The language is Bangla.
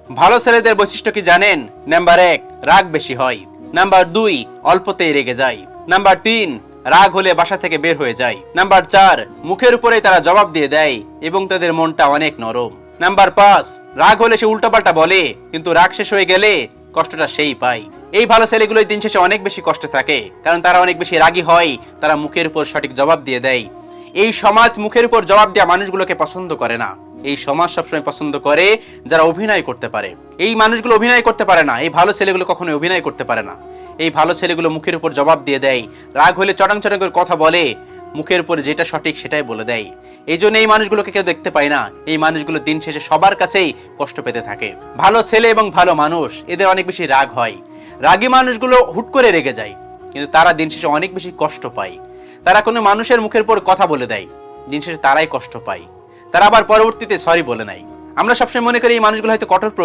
ভালো ছেলেদের বৈশিষ্ট্য কি জানেন? নাম্বার 1, রাগ বেশি হয়। নাম্বার 2, অল্পতেই রেগে যায়। নাম্বার 3, রাগ হলে বাসা থেকে বের হয়ে যায়। নাম্বার 4, মুখের উপরেই তারা জবাব দিয়ে দেয় এবং তাদের মনটা অনেক নরম। নাম্বার 5, রাগ হলে সে উল্টাপাল্টা বলে, কিন্তু রাগ শেষ হয়ে গেলে কষ্টটা সেই পায়। এই ভালো ছেলেগুলোই দিন শেষে অনেক বেশি কষ্টে থাকে, কারণ তারা অনেক বেশি রাগী হয়, তারা মুখের উপর সঠিক জবাব দিয়ে দেয়। এই সমাজ মুখের উপর জবাব দেওয়া মানুষগুলোকে পছন্দ করে না। এই সমাজ সবসময় পছন্দ করে যারা অভিনয় করতে পারে। এই মানুষগুলো অভিনয় করতে পারে না, এই ভালো ছেলেগুলো কখনোই অভিনয় করতে পারে না। এই ভালো ছেলেগুলো মুখের উপর জবাব দিয়ে দেয়, রাগ হলে চটাং চটাং করে কথা বলে, মুখের উপরে যেটা সঠিক সেটাই বলে দেয়। এই জন্য এই মানুষগুলোকে কেউ দেখতে পায় না। এই মানুষগুলো দিন শেষে সবার কাছেই কষ্ট পেতে থাকে। ভালো ছেলে এবং ভালো মানুষ এদের অনেক বেশি রাগ হয়। রাগী মানুষগুলো হুট করে রেগে যায়, কিন্তু তারা দিন শেষে অনেক বেশি কষ্ট পায়। তারা কোনো মানুষের মুখের উপর কথা বলে দেয়, দিন শেষে তারাই কষ্ট পায়। তারা আবার পরবর্তীতে সরি বলে নাই। আমরা সবসময় মনে করি এই মানুষগুলো হয়তো কঠোর